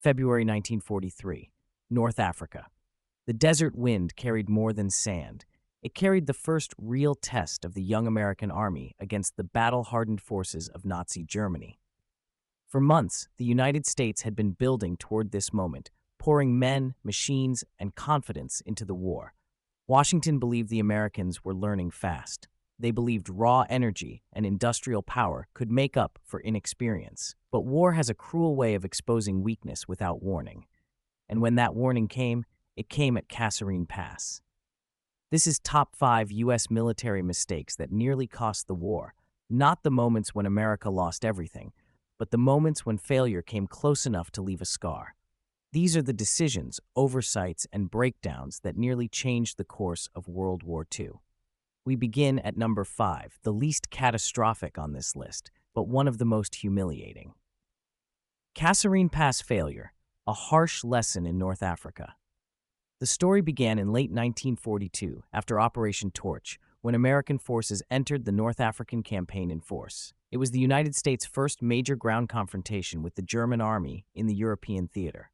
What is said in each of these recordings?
February 1943, North Africa. The desert wind carried more than sand. It carried the first real test of the young American army against the battle-hardened forces of Nazi Germany. For months, the United States had been building toward this moment, pouring men, machines, and confidence into the war. Washington believed the Americans were learning fast. They believed raw energy and industrial power could make up for inexperience. But war has a cruel way of exposing weakness without warning. And when that warning came, it came at Kasserine Pass. This is top 5 U.S. military mistakes that nearly cost the war, not the moments when America lost everything, but the moments when failure came close enough to leave a scar. These are the decisions, oversights, and breakdowns that nearly changed the course of World War II. We begin at number 5, the least catastrophic on this list, but one of the most humiliating. Kasserine Pass failure, a harsh lesson in North Africa. The story began in late 1942 after Operation Torch, when American forces entered the North African campaign in force. It was the United States' first major ground confrontation with the German army in the European theater.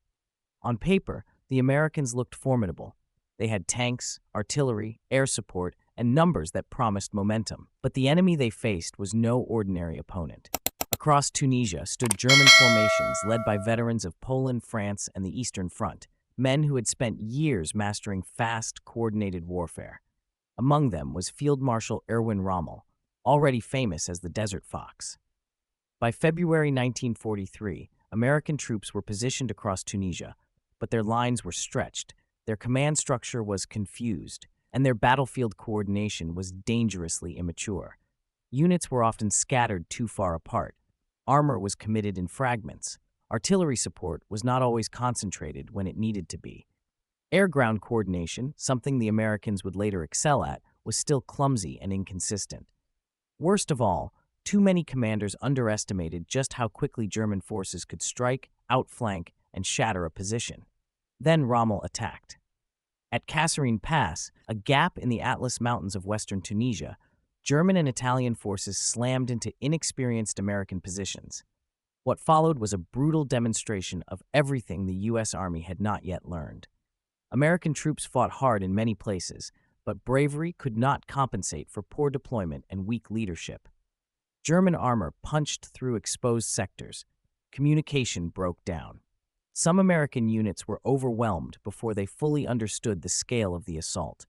On paper, the Americans looked formidable. They had tanks, artillery, air support, and numbers that promised momentum. But the enemy they faced was no ordinary opponent. Across Tunisia stood German formations led by veterans of Poland, France, and the Eastern Front, men who had spent years mastering fast, coordinated warfare. Among them was Field Marshal Erwin Rommel, already famous as the Desert Fox. By February 1943, American troops were positioned across Tunisia, but their lines were stretched, their command structure was confused, and their battlefield coordination was dangerously immature. Units were often scattered too far apart. Armor was committed in fragments. Artillery support was not always concentrated when it needed to be. Air-ground coordination, something the Americans would later excel at, was still clumsy and inconsistent. Worst of all, too many commanders underestimated just how quickly German forces could strike, outflank, and shatter a position. Then Rommel attacked. At Kasserine Pass, a gap in the Atlas Mountains of western Tunisia, German and Italian forces slammed into inexperienced American positions. What followed was a brutal demonstration of everything the U.S. Army had not yet learned. American troops fought hard in many places, but bravery could not compensate for poor deployment and weak leadership. German armor punched through exposed sectors. Communication broke down. Some American units were overwhelmed before they fully understood the scale of the assault.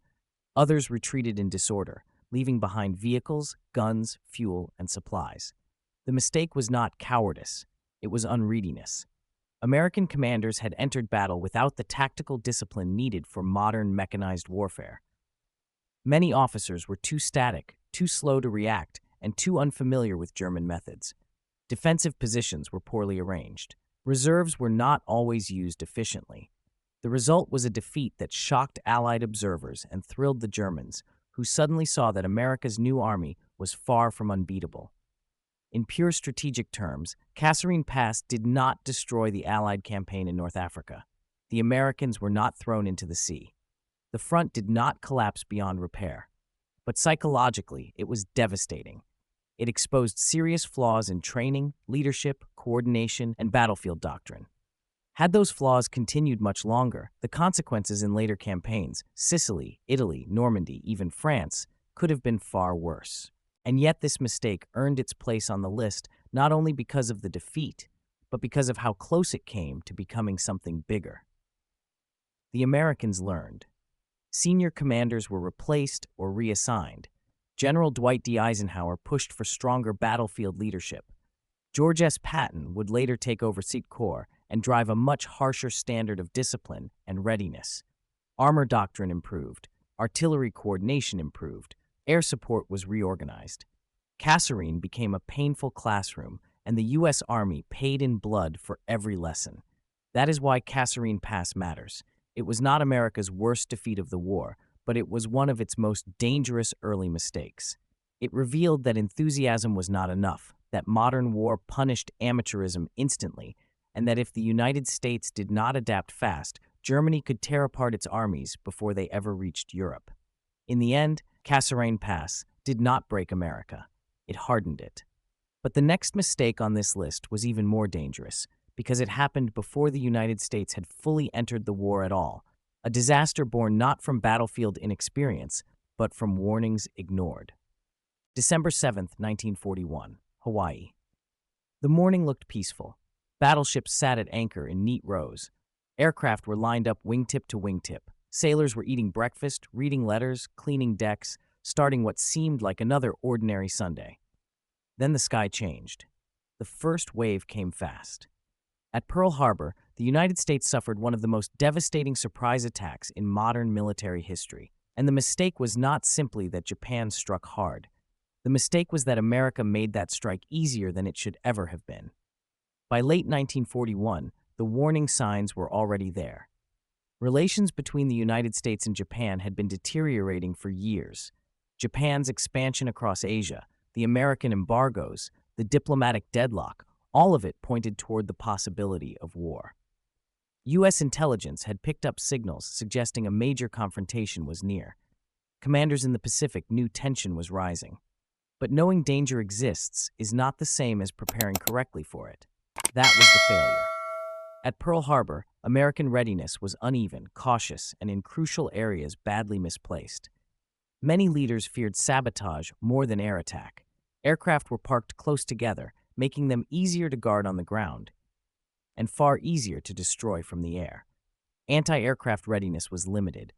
Others retreated in disorder, leaving behind vehicles, guns, fuel, and supplies. The mistake was not cowardice, it was unreadiness. American commanders had entered battle without the tactical discipline needed for modern mechanized warfare. Many officers were too static, too slow to react, and too unfamiliar with German methods. Defensive positions were poorly arranged. Reserves were not always used efficiently. The result was a defeat that shocked Allied observers and thrilled the Germans, who suddenly saw that America's new army was far from unbeatable. In pure strategic terms, Kasserine Pass did not destroy the Allied campaign in North Africa. The Americans were not thrown into the sea. The front did not collapse beyond repair. But psychologically, it was devastating. It exposed serious flaws in training, leadership, coordination, and battlefield doctrine. Had those flaws continued much longer, the consequences in later campaigns, Sicily, Italy, Normandy, even France, could have been far worse. And yet this mistake earned its place on the list not only because of the defeat, but because of how close it came to becoming something bigger. The Americans learned. Senior commanders were replaced or reassigned. General Dwight D. Eisenhower pushed for stronger battlefield leadership. George S. Patton would later take over Seat Corps and drive a much harsher standard of discipline and readiness. Armor doctrine improved. Artillery coordination improved. Air support was reorganized. Kasserine became a painful classroom, and the U.S. Army paid in blood for every lesson. That is why Kasserine Pass matters. It was not America's worst defeat of the war, but it was one of its most dangerous early mistakes. It revealed that enthusiasm was not enough, that modern war punished amateurism instantly, and that if the United States did not adapt fast, Germany could tear apart its armies before they ever reached Europe. In the end, Kasserine Pass did not break America. It hardened it. But the next mistake on this list was even more dangerous, because it happened before the United States had fully entered the war at all, a disaster born not from battlefield inexperience, but from warnings ignored. December 7th, 1941, Hawaii. The morning looked peaceful. Battleships sat at anchor in neat rows. Aircraft were lined up wingtip to wingtip. Sailors were eating breakfast, reading letters, cleaning decks, starting what seemed like another ordinary Sunday. Then the sky changed. The first wave came fast. At Pearl Harbor, the United States suffered one of the most devastating surprise attacks in modern military history. And the mistake was not simply that Japan struck hard. The mistake was that America made that strike easier than it should ever have been. By late 1941, the warning signs were already there. Relations between the United States and Japan had been deteriorating for years. Japan's expansion across Asia, the American embargoes, the diplomatic deadlock, all of it pointed toward the possibility of war. U.S. intelligence had picked up signals suggesting a major confrontation was near. Commanders in the Pacific knew tension was rising. But knowing danger exists is not the same as preparing correctly for it. That was the failure. At Pearl Harbor, American readiness was uneven, cautious, and in crucial areas badly misplaced. Many leaders feared sabotage more than air attack. Aircraft were parked close together, making them easier to guard on the ground, and far easier to destroy from the air. Anti-aircraft readiness was limited.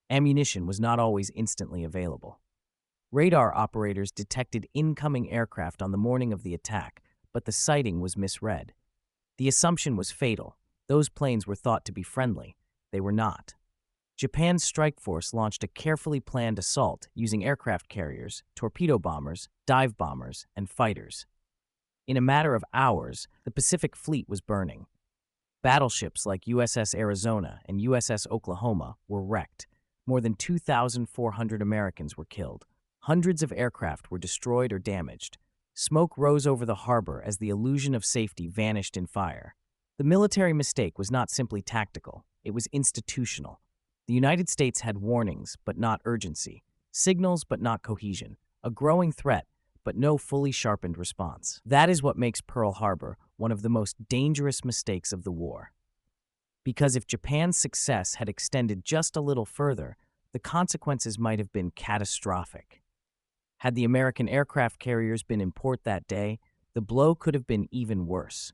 Ammunition was not always instantly available. Radar operators detected incoming aircraft on the morning of the attack, but the sighting was misread. The assumption was fatal. Those planes were thought to be friendly. They were not. Japan's strike force launched a carefully planned assault using aircraft carriers, torpedo bombers, dive bombers, and fighters. In a matter of hours, the Pacific Fleet was burning. Battleships like USS Arizona and USS Oklahoma were wrecked. More than 2,400 Americans were killed. Hundreds of aircraft were destroyed or damaged. Smoke rose over the harbor as the illusion of safety vanished in fire. The military mistake was not simply tactical, it was institutional. The United States had warnings, but not urgency, signals, but not cohesion, a growing threat, but no fully sharpened response. That is what makes Pearl Harbor one of the most dangerous mistakes of the war. Because if Japan's success had extended just a little further, the consequences might have been catastrophic. Had the American aircraft carriers been in port that day, the blow could have been even worse.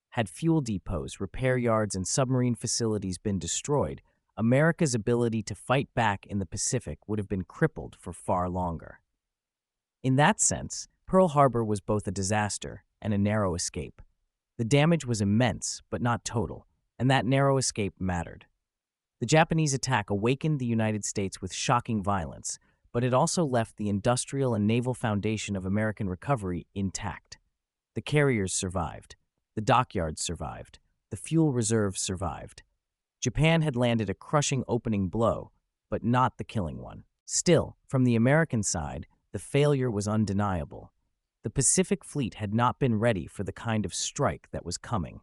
Had fuel depots, repair yards, and submarine facilities been destroyed, America's ability to fight back in the Pacific would have been crippled for far longer. In that sense, Pearl Harbor was both a disaster and a narrow escape. The damage was immense, but not total, and that narrow escape mattered. The Japanese attack awakened the United States with shocking violence, but it also left the industrial and naval foundation of American recovery intact. The carriers survived. The dockyards survived. The fuel reserves survived. Japan had landed a crushing opening blow, but not the killing one. Still, from the American side, the failure was undeniable. The Pacific Fleet had not been ready for the kind of strike that was coming.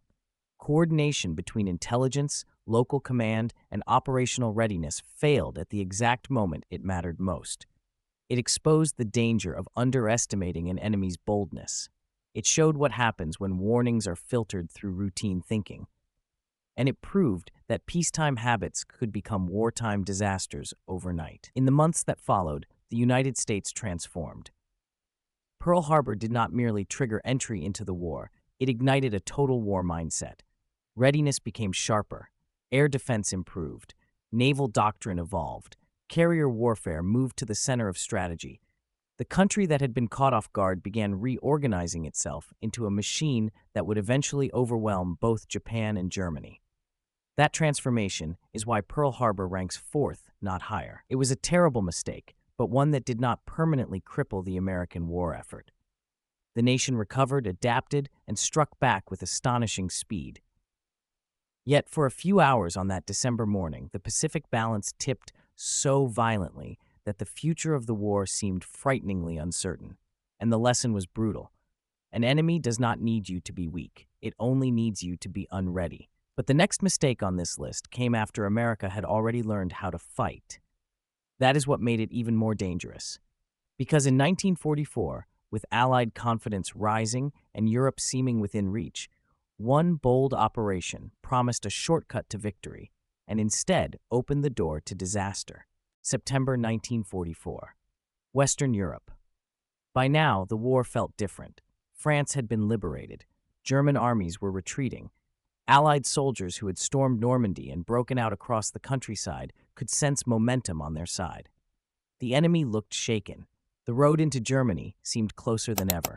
Coordination between intelligence, local command, and operational readiness failed at the exact moment it mattered most. It exposed the danger of underestimating an enemy's boldness. It showed what happens when warnings are filtered through routine thinking. And it proved that peacetime habits could become wartime disasters overnight. In the months that followed, the United States transformed. Pearl Harbor did not merely trigger entry into the war, it ignited a total war mindset. Readiness became sharper, air defense improved, naval doctrine evolved, carrier warfare moved to the center of strategy. The country that had been caught off guard began reorganizing itself into a machine that would eventually overwhelm both Japan and Germany. That transformation is why Pearl Harbor ranks fourth, not higher. It was a terrible mistake, but one that did not permanently cripple the American war effort. The nation recovered, adapted, and struck back with astonishing speed. Yet for a few hours on that December morning, the Pacific balance tipped so violently that the future of the war seemed frighteningly uncertain. And the lesson was brutal. An enemy does not need you to be weak. It only needs you to be unready. But the next mistake on this list came after America had already learned how to fight. That is what made it even more dangerous. Because in 1944, with Allied confidence rising and Europe seeming within reach, One bold operation promised a shortcut to victory and instead opened the door to disaster. September 1944. Western Europe. By now, the war felt different. France had been liberated. German armies were retreating. Allied soldiers who had stormed Normandy and broken out across the countryside could sense momentum on their side. The enemy looked shaken. The road into Germany seemed closer than ever.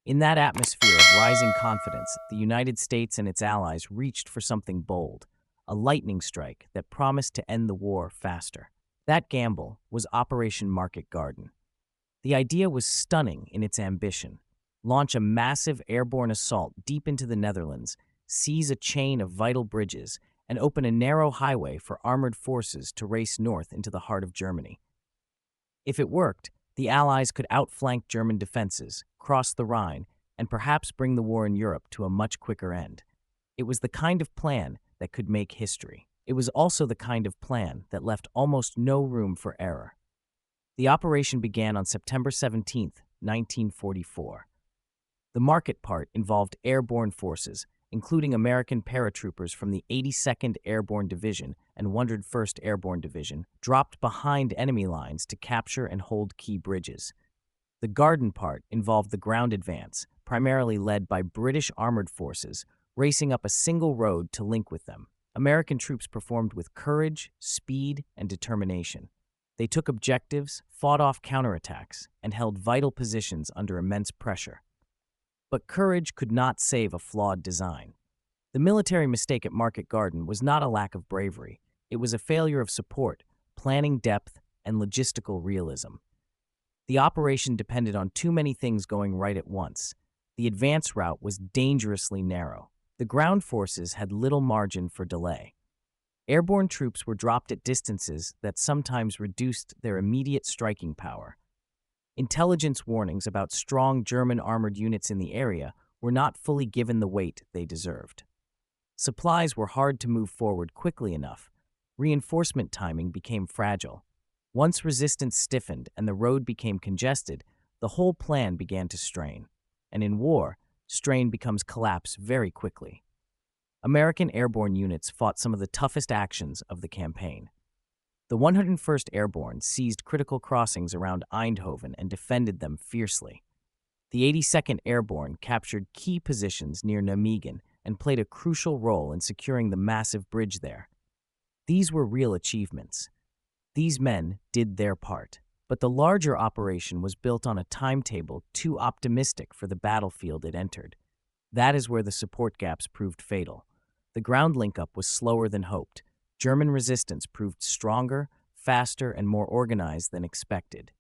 In that atmosphere of rising confidence, the United States and its allies reached for something bold, a lightning strike that promised to end the war faster. That gamble was Operation Market Garden. The idea was stunning in its ambition. Launch a massive airborne assault deep into the Netherlands, seize a chain of vital bridges, and open a narrow highway for armored forces to race north into the heart of Germany. If it worked, the Allies could outflank German defenses, cross the Rhine, and perhaps bring the war in Europe to a much quicker end. It was the kind of plan that could make history. It was also the kind of plan that left almost no room for error. The operation began on September 17, 1944. The market part involved airborne forces, including American paratroopers from the 82nd Airborne Division and 101st Airborne Division, dropped behind enemy lines to capture and hold key bridges. The garden part involved the ground advance, primarily led by British armored forces, racing up a single road to link with them. American troops performed with courage, speed, and determination. They took objectives, fought off counterattacks, and held vital positions under immense pressure. But courage could not save a flawed design. The military mistake at Market Garden was not a lack of bravery. It was a failure of support, planning depth, and logistical realism. The operation depended on too many things going right at once. The advance route was dangerously narrow. The ground forces had little margin for delay. Airborne troops were dropped at distances that sometimes reduced their immediate striking power. Intelligence warnings about strong German armored units in the area were not fully given the weight they deserved. Supplies were hard to move forward quickly enough. Reinforcement timing became fragile. Once resistance stiffened and the road became congested, the whole plan began to strain. And in war, strain becomes collapse very quickly. American airborne units fought some of the toughest actions of the campaign. The 101st Airborne seized critical crossings around Eindhoven and defended them fiercely. The 82nd Airborne captured key positions near Nijmegen and played a crucial role in securing the massive bridge there. These were real achievements. These men did their part. But the larger operation was built on a timetable too optimistic for the battlefield it entered. That is where the support gaps proved fatal. The ground link-up was slower than hoped. German resistance proved stronger, faster, and more organized than expected.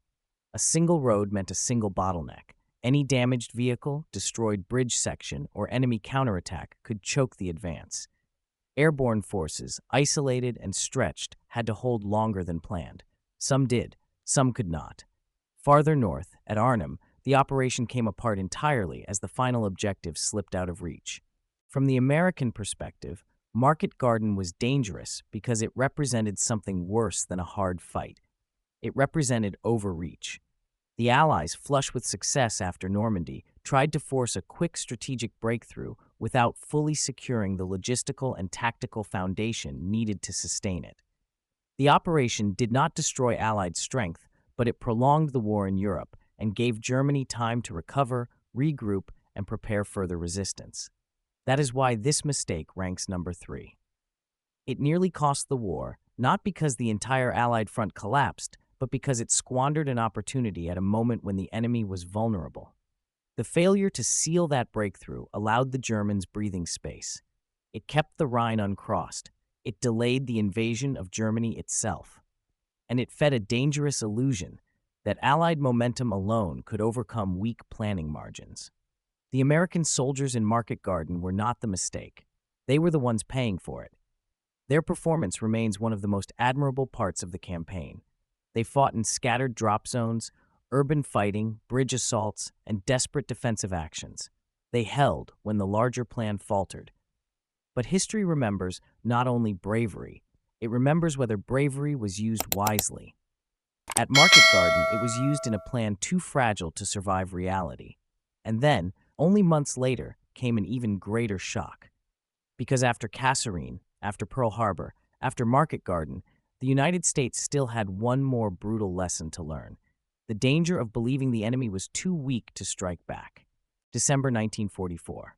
A single road meant a single bottleneck. Any damaged vehicle, destroyed bridge section, or enemy counterattack could choke the advance. Airborne forces, isolated and stretched, had to hold longer than planned. Some did, some could not. Farther north, at Arnhem, the operation came apart entirely as the final objective slipped out of reach. From the American perspective, Market Garden was dangerous because it represented something worse than a hard fight. It represented overreach. The Allies, flush with success after Normandy, tried to force a quick strategic breakthrough without fully securing the logistical and tactical foundation needed to sustain it. The operation did not destroy Allied strength, but it prolonged the war in Europe and gave Germany time to recover, regroup, and prepare further resistance. That is why this mistake ranks number 3. It nearly cost the war, not because the entire Allied front collapsed, but because it squandered an opportunity at a moment when the enemy was vulnerable. The failure to seal that breakthrough allowed the Germans breathing space. It kept the Rhine uncrossed. It delayed the invasion of Germany itself. And it fed a dangerous illusion that Allied momentum alone could overcome weak planning margins. The American soldiers in Market Garden were not the mistake. They were the ones paying for it. Their performance remains one of the most admirable parts of the campaign. They fought in scattered drop zones, urban fighting, bridge assaults, and desperate defensive actions. They held when the larger plan faltered. But history remembers not only bravery, it remembers whether bravery was used wisely. At Market Garden, it was used in a plan too fragile to survive reality. And then, only months later, came an even greater shock. Because after Kasserine, after Pearl Harbor, after Market Garden, the United States still had one more brutal lesson to learn: the danger of believing the enemy was too weak to strike back. December 1944.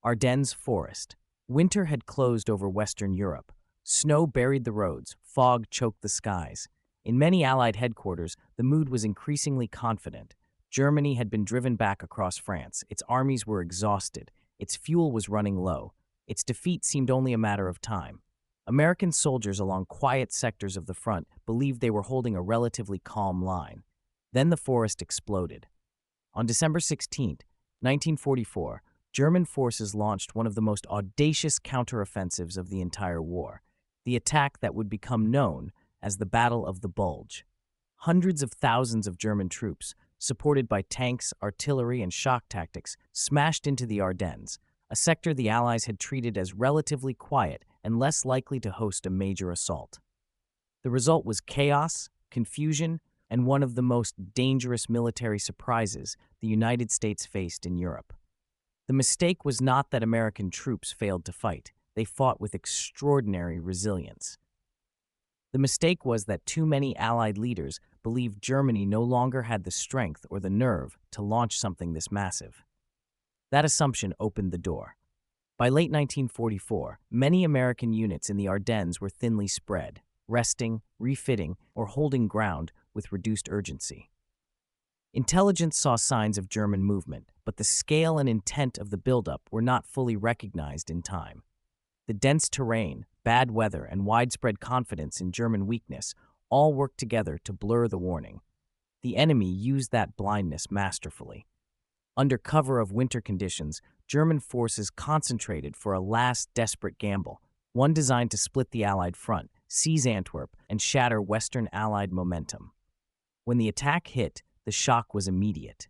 Ardennes forest. Winter had closed over Western Europe. Snow buried the roads, fog choked the skies. In many Allied headquarters, the mood was increasingly confident. Germany had been driven back across France. Its armies were exhausted. Its fuel was running low. Its defeat seemed only a matter of time. American soldiers along quiet sectors of the front believed they were holding a relatively calm line. Then the forest exploded. On December 16, 1944, German forces launched one of the most audacious counteroffensives of the entire war, the attack that would become known as the Battle of the Bulge. Hundreds of thousands of German troops, supported by tanks, artillery, and shock tactics, smashed into the Ardennes, a sector the Allies had treated as relatively quiet and less likely to host a major assault. The result was chaos, confusion, and one of the most dangerous military surprises the United States faced in Europe. The mistake was not that American troops failed to fight. They fought with extraordinary resilience. The mistake was that too many Allied leaders believed Germany no longer had the strength or the nerve to launch something this massive. That assumption opened the door. By late 1944, many American units in the Ardennes were thinly spread, resting, refitting, or holding ground with reduced urgency. Intelligence saw signs of German movement, but the scale and intent of the buildup were not fully recognized in time. The dense terrain, bad weather, and widespread confidence in German weakness all worked together to blur the warning. The enemy used that blindness masterfully. Under cover of winter conditions, German forces concentrated for a last desperate gamble, one designed to split the Allied front, seize Antwerp, and shatter Western Allied momentum. When the attack hit, the shock was immediate.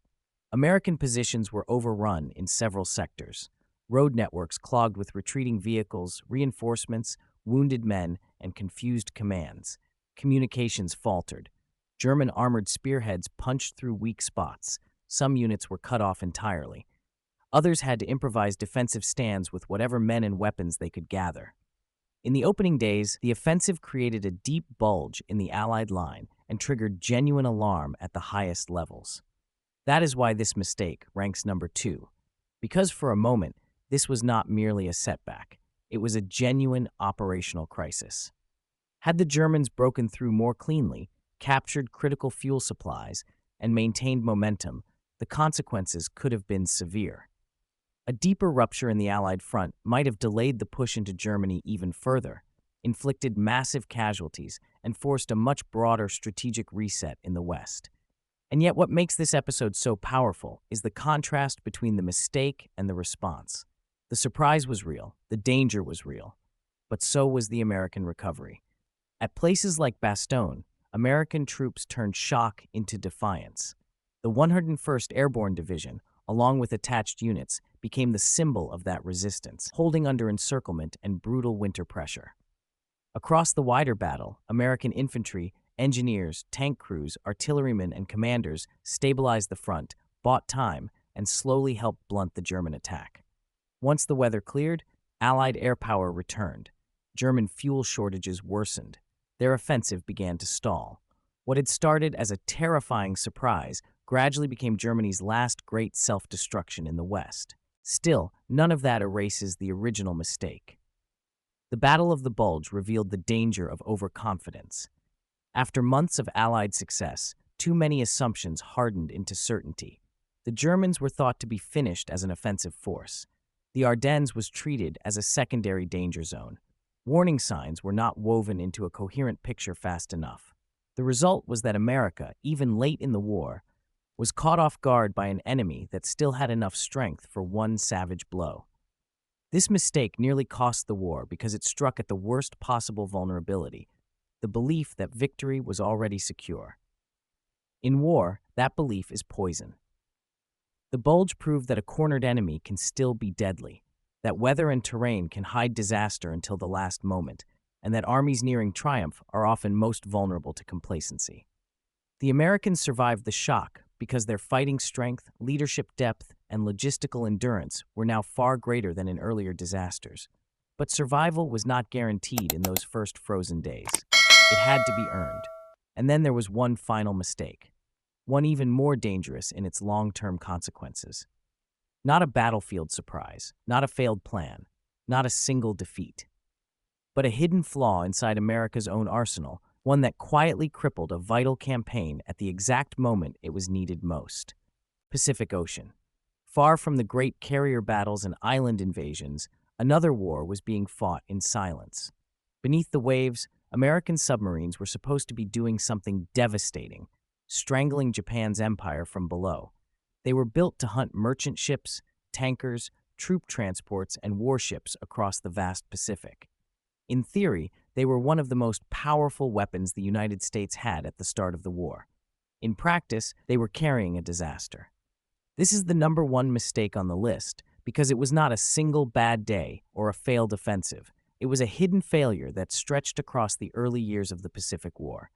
American positions were overrun in several sectors. Road networks clogged with retreating vehicles, reinforcements, wounded men, and confused commands. Communications faltered. German armored spearheads punched through weak spots. Some units were cut off entirely. Others had to improvise defensive stands with whatever men and weapons they could gather. In the opening days, the offensive created a deep bulge in the Allied line and triggered genuine alarm at the highest levels. That is why this mistake ranks number 2. Because for a moment, this was not merely a setback. It was a genuine operational crisis. Had the Germans broken through more cleanly, captured critical fuel supplies, and maintained momentum, the consequences could have been severe. A deeper rupture in the Allied front might have delayed the push into Germany even further, inflicted massive casualties, and forced a much broader strategic reset in the West. And yet what makes this episode so powerful is the contrast between the mistake and the response. The surprise was real, the danger was real, but so was the American recovery. At places like Bastogne, American troops turned shock into defiance. The 101st Airborne Division, along with attached units, became the symbol of that resistance, holding under encirclement and brutal winter pressure. Across the wider battle, American infantry, engineers, tank crews, artillerymen, and commanders stabilized the front, bought time, and slowly helped blunt the German attack. Once the weather cleared, Allied air power returned. German fuel shortages worsened. Their offensive began to stall. What had started as a terrifying surprise gradually became Germany's last great self-destruction in the West. Still, none of that erases the original mistake. The Battle of the Bulge revealed the danger of overconfidence. After months of Allied success, too many assumptions hardened into certainty. The Germans were thought to be finished as an offensive force. The Ardennes was treated as a secondary danger zone. Warning signs were not woven into a coherent picture fast enough. The result was that America, even late in the war, was caught off guard by an enemy that still had enough strength for one savage blow. This mistake nearly cost the war because it struck at the worst possible vulnerability, the belief that victory was already secure. In war, that belief is poison. The Bulge proved that a cornered enemy can still be deadly, that weather and terrain can hide disaster until the last moment, and that armies nearing triumph are often most vulnerable to complacency. The Americans survived the shock because their fighting strength, leadership depth, and logistical endurance were now far greater than in earlier disasters. But survival was not guaranteed in those first frozen days. It had to be earned. And then there was one final mistake, one even more dangerous in its long-term consequences. Not a battlefield surprise, not a failed plan, not a single defeat, but a hidden flaw inside America's own arsenal, one that quietly crippled a vital campaign at the exact moment it was needed most. Pacific Ocean. Far from the great carrier battles and island invasions, another war was being fought in silence. Beneath the waves, American submarines were supposed to be doing something devastating, strangling Japan's empire from below. They were built to hunt merchant ships, tankers, troop transports, and warships across the vast Pacific. In theory, they were one of the most powerful weapons the United States had at the start of the war. In practice, they were carrying a disaster. This is the number one mistake on the list because it was not a single bad day or a failed offensive. It was a hidden failure that stretched across the early years of the Pacific War.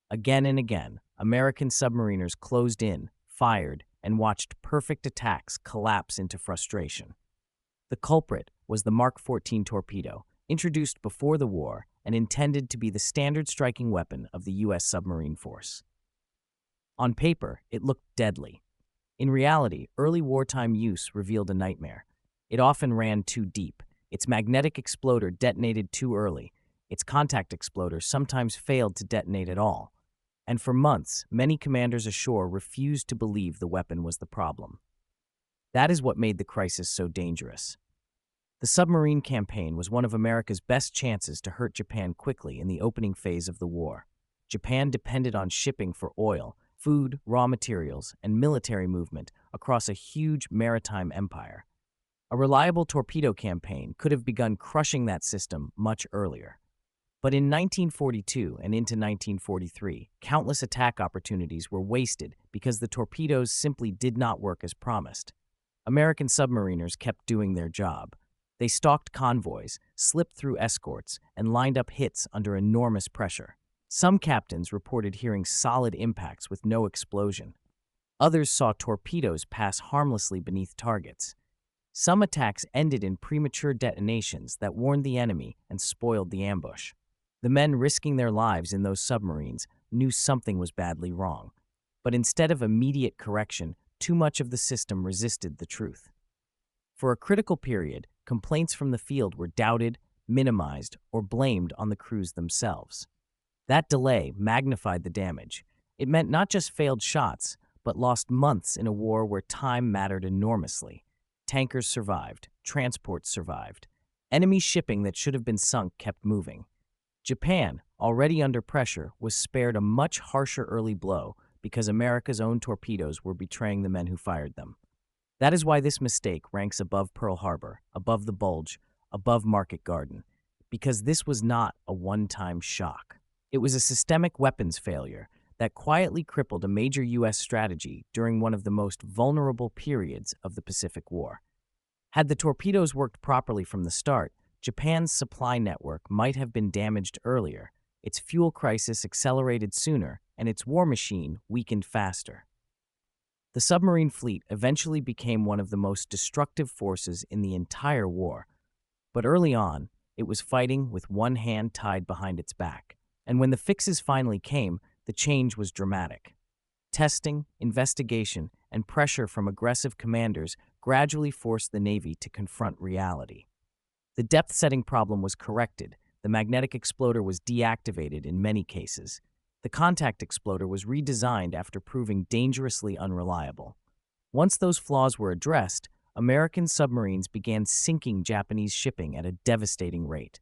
Again and again, American submariners closed in, fired, and watched perfect attacks collapse into frustration. The culprit was the Mark 14 torpedo, introduced before the war and intended to be the standard striking weapon of the U.S. submarine force. On paper, it looked deadly. In reality, early wartime use revealed a nightmare. It often ran too deep. Its magnetic exploder detonated too early. Its contact exploder sometimes failed to detonate at all. And for months, many commanders ashore refused to believe the weapon was the problem. That is what made the crisis so dangerous. The submarine campaign was one of America's best chances to hurt Japan quickly in the opening phase of the war. Japan depended on shipping for oil, food, raw materials, and military movement across a huge maritime empire. A reliable torpedo campaign could have begun crushing that system much earlier. But in 1942 and into 1943, countless attack opportunities were wasted because the torpedoes simply did not work as promised. American submariners kept doing their job. They stalked convoys, slipped through escorts, and lined up hits under enormous pressure. Some captains reported hearing solid impacts with no explosion. Others saw torpedoes pass harmlessly beneath targets. Some attacks ended in premature detonations that warned the enemy and spoiled the ambush. The men risking their lives in those submarines knew something was badly wrong. But instead of immediate correction, too much of the system resisted the truth. For a critical period, complaints from the field were doubted, minimized, or blamed on the crews themselves. That delay magnified the damage. It meant not just failed shots, but lost months in a war where time mattered enormously. Tankers survived, transports survived. Enemy shipping that should have been sunk kept moving. Japan, already under pressure, was spared a much harsher early blow because America's own torpedoes were betraying the men who fired them. That is why this mistake ranks above Pearl Harbor, above the Bulge, above Market Garden, because this was not a one-time shock. It was a systemic weapons failure that quietly crippled a major U.S. strategy during one of the most vulnerable periods of the Pacific War. Had the torpedoes worked properly from the start, Japan's supply network might have been damaged earlier, its fuel crisis accelerated sooner, and its war machine weakened faster. The submarine fleet eventually became one of the most destructive forces in the entire war, but early on, it was fighting with one hand tied behind its back. And when the fixes finally came, the change was dramatic. Testing, investigation, and pressure from aggressive commanders gradually forced the Navy to confront reality. The depth-setting problem was corrected, the magnetic exploder was deactivated in many cases. The contact exploder was redesigned after proving dangerously unreliable. Once those flaws were addressed, American submarines began sinking Japanese shipping at a devastating rate.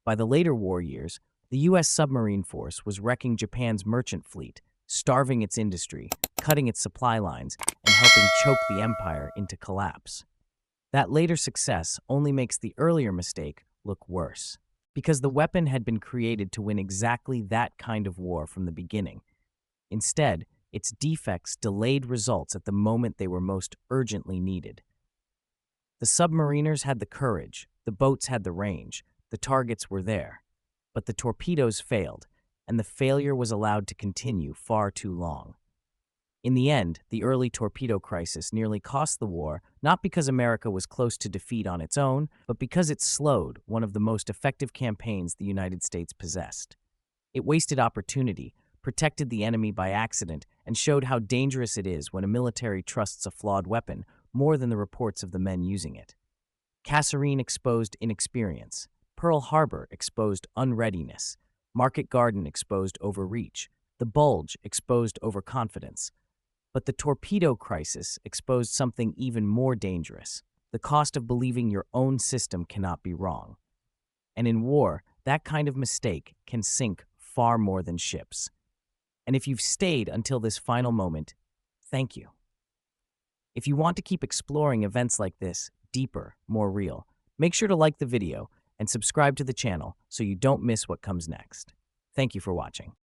By the later war years, the U.S. submarine force was wrecking Japan's merchant fleet, starving its industry, cutting its supply lines, and helping choke the empire into collapse. That later success only makes the earlier mistake look worse, because the weapon had been created to win exactly that kind of war from the beginning. Instead, its defects delayed results at the moment they were most urgently needed. The submariners had the courage, the boats had the range, the targets were there. But the torpedoes failed, and the failure was allowed to continue far too long. In the end, the early torpedo crisis nearly cost the war, not because America was close to defeat on its own, but because it slowed one of the most effective campaigns the United States possessed. It wasted opportunity, protected the enemy by accident, and showed how dangerous it is when a military trusts a flawed weapon more than the reports of the men using it. Kasserine exposed inexperience. Pearl Harbor exposed unreadiness. Market Garden exposed overreach. The Bulge exposed overconfidence. But the torpedo crisis exposed something even more dangerous: the cost of believing your own system cannot be wrong. And in war, that kind of mistake can sink far more than ships. And if you've stayed until this final moment, thank you. If you want to keep exploring events like this, deeper, more real, make sure to like the video and subscribe to the channel so you don't miss what comes next. Thank you for watching.